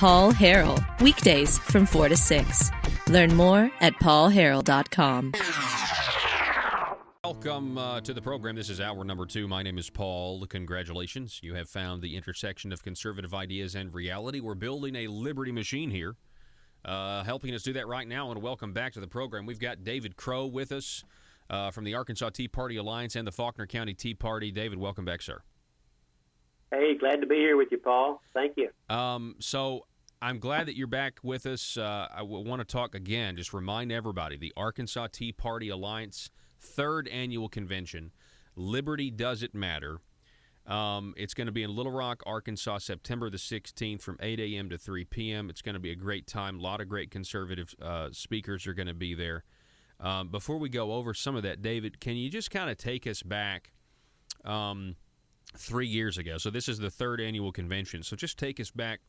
Paul Harrell, weekdays from 4 to 6. Learn more at paulharrell.com. Welcome to the program. This is hour number 2. My name is Paul. Congratulations. You have found the intersection of conservative ideas and reality. We're building a liberty machine here. Helping us do that right now, I want to welcome back to the program. We've got David Crow with us from the Arkansas Tea Party Alliance and the Faulkner County Tea Party. David, welcome back, sir. Hey, glad to be here with you, Paul. Thank you. So I'm glad that you're back with us. I want to talk again, just remind everybody, the Arkansas Tea Party Alliance 3rd Annual Convention, Liberty Does It Matter. It's going to be in Little Rock, Arkansas, September the 16th from 8 a.m. to 3 p.m. It's going to be a great time. A lot of great conservative speakers are going to be there. Before we go over some of that, David, can you just kind of take us back 3 years ago? So this is the 3rd Annual Convention. So just take us back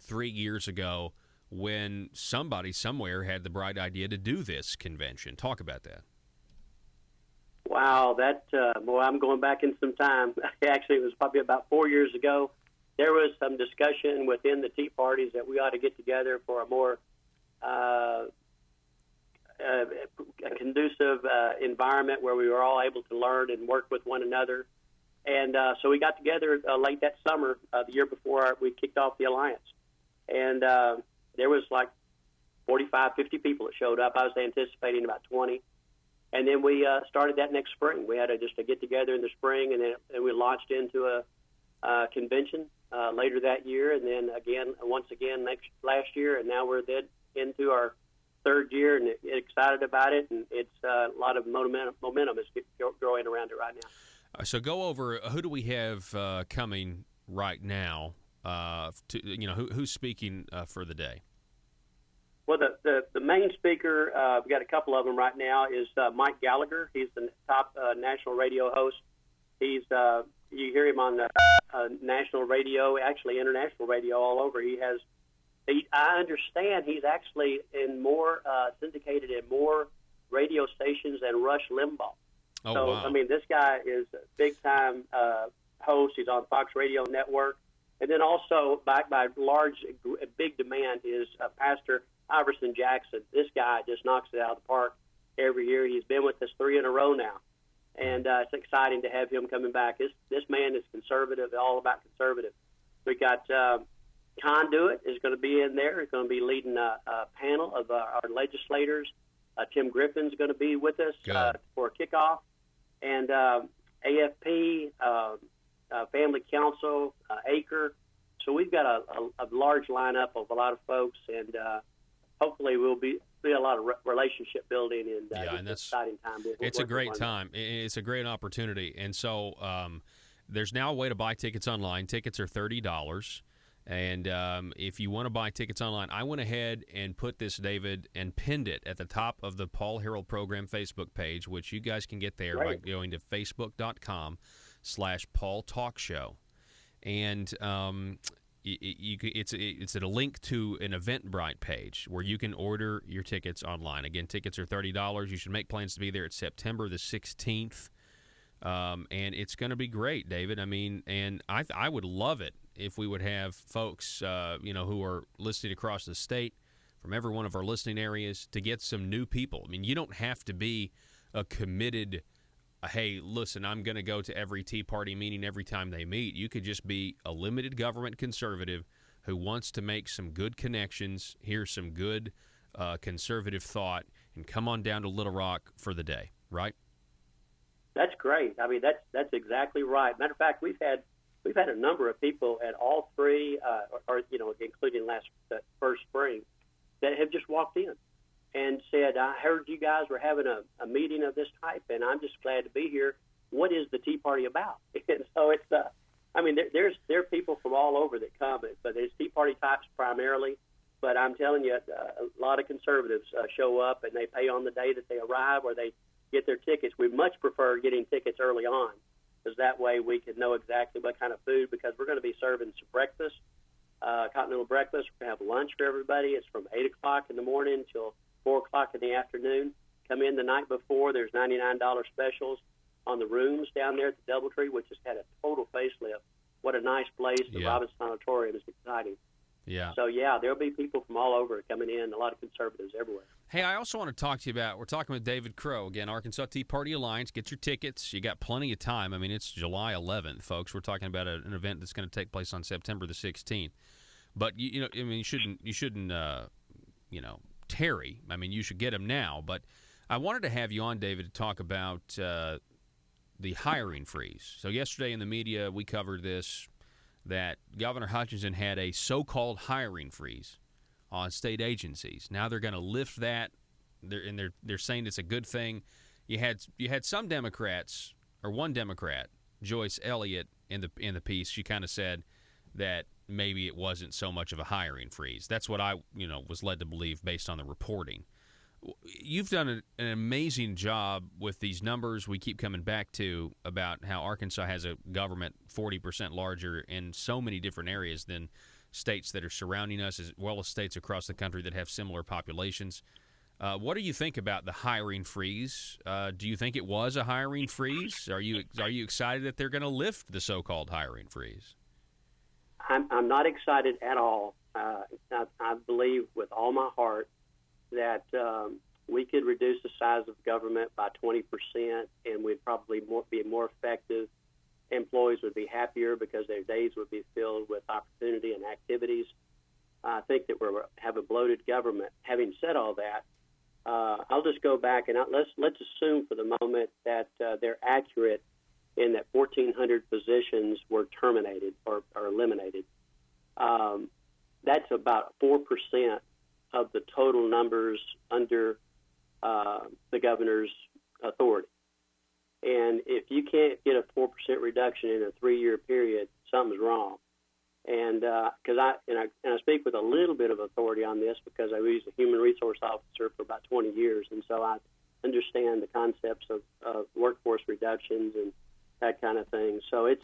3 years ago when somebody somewhere had the bright idea to do this convention. Talk about that. Wow, I'm going back in some time. Actually, it was probably about 4 years ago. There was some discussion within the Tea Parties that we ought to get together for a more conducive environment where we were all able to learn and work with one another. And so we got together late that summer, the year before we kicked off the Alliance. And there was like 45, 50 people that showed up. I was anticipating about 20. And then we started that next spring. We had just a get-together in the spring, and then we launched into a convention later that year, and then once again last year, and now we're then into our 3rd year, and excited about it, and it's a lot of momentum is growing around it right now. So go over, who do we have coming right now? Who's speaking for the day? Well, the main speaker, we've got a couple of them right now, is Mike Gallagher. He's the top national radio host. You hear him on the national radio, actually international radio all over. I understand he's actually syndicated in more radio stations than Rush Limbaugh. Oh, so, wow. I mean, this guy is a big-time host. He's on Fox Radio Network. And then also, backed by big demand, is Pastor Iverson Jackson. This guy just knocks it out of the park every year. He's been with us 3 in a row now, and it's exciting to have him coming back. This man is conservative, all about conservative. We got Conduit is going to be in there. He's going to be leading a panel of our legislators. Tim Griffin's going to be with us for a kickoff, and AFP, Family Council, Acre. So we've got a large lineup of a lot of folks, and hopefully we'll be a lot of relationship building, and that's exciting time. It's a great time. It's a great opportunity. And so there's now a way to buy tickets online. Tickets are $30. And if you want to buy tickets online, I went ahead and put this, David, and pinned it at the top of the Paul Harrell Program Facebook page, which you guys can get there by going to facebook.com/Paul Talk Show. And it's a link to an Eventbrite page where you can order your tickets online. Again, tickets are $30. You should make plans to be there. It's September the 16th, and it's going to be great, David. I mean, and I would love it if we would have folks, who are listening across the state from every one of our listening areas to get some new people. I mean, you don't have to be a committed hey, listen, I'm going to go to every Tea Party meeting every time they meet. You could just be a limited government conservative who wants to make some good connections, hear some good conservative thought, and come on down to Little Rock for the day, right? That's great. I mean, that's exactly right. Matter of fact, we've had a number of people at all three, including first spring, that have just walked in and said, I heard you guys were having a meeting of this type, and I'm just glad to be here. What is the Tea Party about? And so it's, there are people from all over that come, but it's Tea Party types primarily. But I'm telling you, a lot of conservatives show up, and they pay on the day that they arrive or they get their tickets. We much prefer getting tickets early on, because that way we can know exactly what kind of food, because we're going to be serving some breakfast, continental breakfast. We're going to have lunch for everybody. It's from 8 o'clock in the morning till 4 o'clock in the afternoon. Come in the night before. There's $99 specials on the rooms down there at the Doubletree, which has had a total facelift. What a nice place. The Robinson Auditorium is exciting. Yeah. So, yeah, there'll be people from all over coming in, a lot of conservatives everywhere. Hey, I also want to talk to you about, we're talking with David Crow, again, Arkansas Tea Party Alliance. Get your tickets. You got plenty of time. I mean, it's July 11th, folks. We're talking about an event that's going to take place on September the 16th. But, you shouldn't tarry. I mean, you should get them now. But I wanted to have you on, David, to talk about the hiring freeze. So yesterday in the media, we covered this, that Governor Hutchinson had a so-called hiring freeze on state agencies. Now they're going to lift that. They're saying it's a good thing. You had some Democrats, or one Democrat, Joyce Elliott, in the piece. She kind of said that maybe it wasn't so much of a hiring freeze. That's what I was led to believe based on the reporting. You've done an amazing job with these numbers we keep coming back to about how Arkansas has a government 40% larger in so many different areas than states that are surrounding us, as well as states across the country that have similar populations. What do you think about the hiring freeze? Do you think it was a hiring freeze? Are you excited that they're going to lift the so-called hiring freeze? I'm not excited at all. I believe with all my heart that we could reduce the size of government by 20%, and we'd probably be more effective. Employees would be happier because their days would be filled with opportunity and activities. I think that we have a bloated government. Having said all that, I'll just go back and let's assume for the moment that they're accurate in that 1,400 positions were terminated or eliminated. That's about 4% of the total numbers under the governor's authority. And if you can't get a 4% reduction in a 3-year period, something's wrong. And because I speak with a little bit of authority on this because I was a human resource officer for about 20 years, and so I understand the concepts of workforce reductions and that kind of thing. So it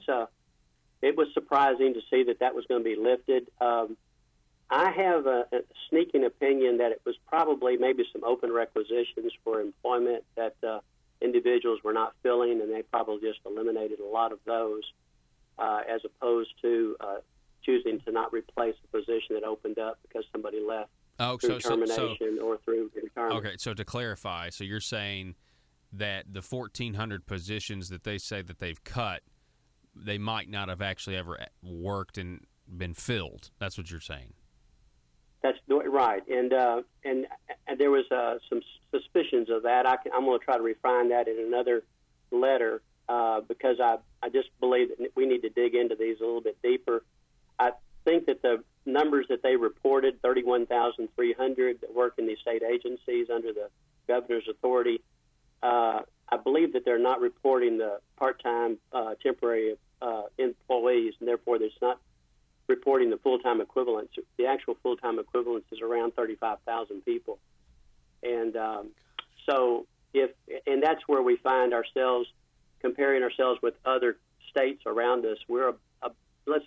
was surprising to see that was going to be lifted. I have a sneaking opinion that it was probably maybe some open requisitions for employment that individuals were not filling, and they probably just eliminated a lot of those as opposed to choosing to not replace a position that opened up because somebody left through termination or through retirement. Okay, so to clarify, so you're saying that the 1,400 positions that they say that they've cut, they might not have actually ever worked and been filled. That's what you're saying. That's right, and there was some suspicions of that. I'm going to try to refine that in another letter because I just believe that we need to dig into these a little bit deeper. I think that the numbers that they reported, 31,300 that work in these state agencies under the governor's authority, I believe that they're not reporting the part-time temporary employees, and therefore there's not reporting the full-time equivalents. The actual full-time equivalents is around 35,000 people. And and that's where we find ourselves comparing ourselves with other states around us. We're let's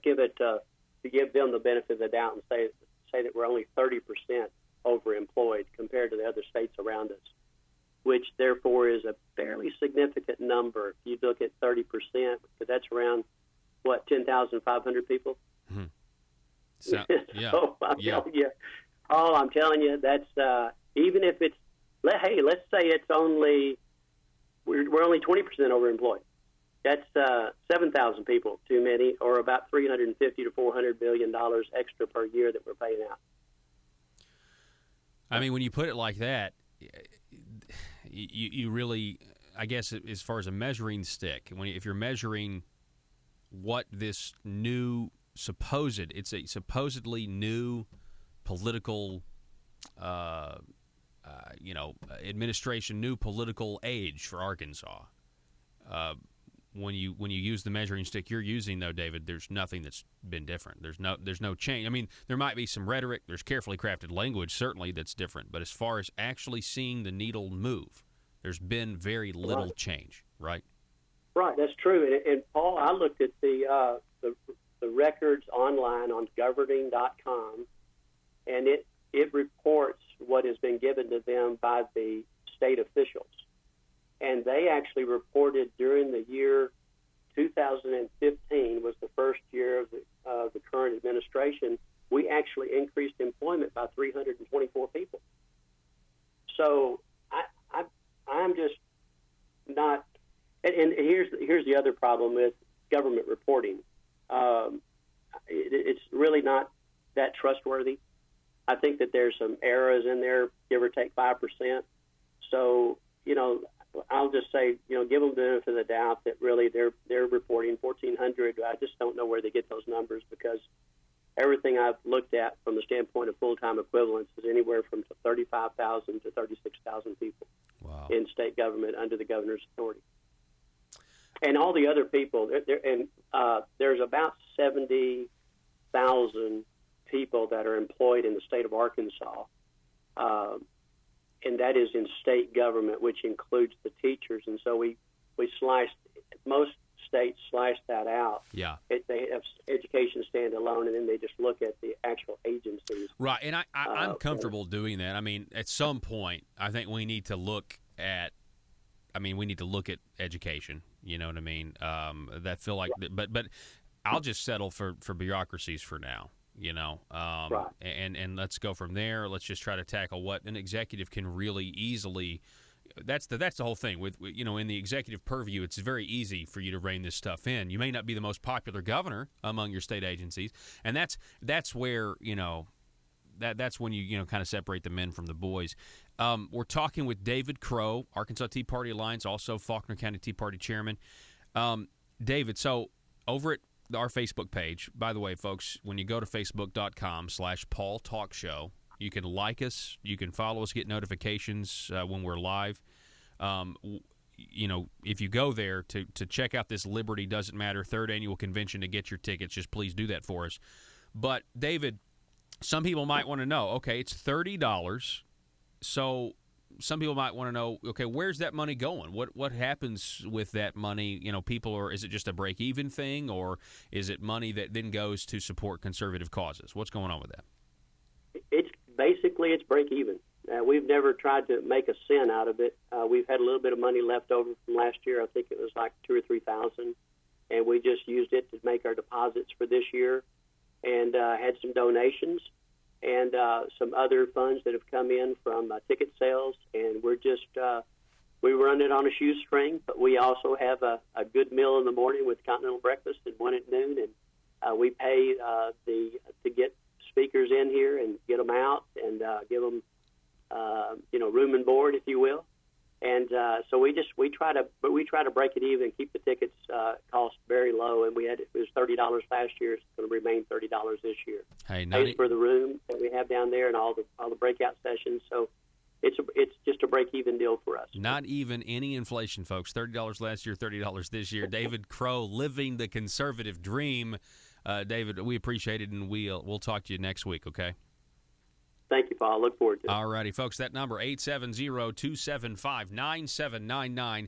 give them the benefit of the doubt and say that we're only 30% overemployed compared to the other states around us, which therefore is a fairly significant number. If you look at 30%, because that's around 10,500 people. Mm-hmm. So, yeah. So I'm telling you, that's even if it's let's say it's only we're only 20% overemployed. That's 7,000 people too many, or about $350 to $400 billion extra per year that we're paying out. I mean, when you put it like that, you really, I guess, as far as a measuring stick, if you're measuring what this new it's a supposedly new political, administration, new political age for Arkansas. When you use the measuring stick you're using, though, David, there's nothing that's been different. There's no change. I mean, there might be some rhetoric. There's carefully crafted language, certainly, that's different. But as far as actually seeing the needle move, there's been very little change, right? Right, that's true. And Paul, I looked at the records online on governing.com, and it reports what has been given to them by the state officials. And they actually reported during the year 2015 was the first year of the current administration we actually increased employment by 324 people. So I'm just not. And here's the other problem with government reporting. It's really not that trustworthy. I think that there's some errors in there, give or take 5%. So, I'll just say, give them the benefit of the doubt that really they're reporting 1,400. I just don't know where they get those numbers, because everything I've looked at from the standpoint of full-time equivalents is anywhere from 35,000 to 36,000 people in state government under the governor's authority. And all the other people, there's about 70,000 people that are employed in the state of Arkansas, and that is in state government, which includes the teachers. And so we sliced, most states slice that out. Yeah. They have education stand alone, and then they just look at the actual agencies. Right, and I'm comfortable doing that. I mean, at some point, I think we need to look at education. You know what I mean? That feel like, but I'll just settle for bureaucracies for now. Right. And let's go from there. Let's just try to tackle what an executive can really easily. That's the whole thing with in the executive purview. It's very easy for you to rein this stuff in. You may not be the most popular governor among your state agencies, and that's where that's when you kind of separate the men from the boys. We're talking with David Crow, Arkansas Tea Party Alliance, also Faulkner County Tea Party chairman. David, so over at our Facebook page, by the way, folks, when you go to facebook.com/Paul Talk Show, you can like us, you can follow us, get notifications when we're live. If you go there to check out this Liberty Doesn't Matter 3rd Annual Convention to get your tickets, just please do that for us. But, David, some people might want to know, okay, it's $30, so some people might want to know, okay, where's that money going? What happens with that money? Is it just a break-even thing, or is it money that then goes to support conservative causes? What's going on with that? It's break-even. We've never tried to make a cent out of it. We've had a little bit of money left over from last year. I think it was like $2,000 or $3,000, and we just used it to make our deposits for this year, and had some donations and some other funds that have come in from ticket sales, and we're just we run it on a shoestring, but we also have a good meal in the morning with continental breakfast and one at noon, and we pay to get speakers in here and get them out and give them room and board, if you will. And so we try to break it even and keep the tickets cost very low. And it was $30 last year. It's going to remain $30 this year. Hey, pays for the room that we have down there and all the breakout sessions. So it's just a break even deal for us. Not even any inflation, folks. $30 last year, $30 this year. David Crow, living the conservative dream. David, we appreciate it, and we'll talk to you next week. Okay. Thank you, Paul. Look forward to it. All righty, folks. That number, 870-275-9799.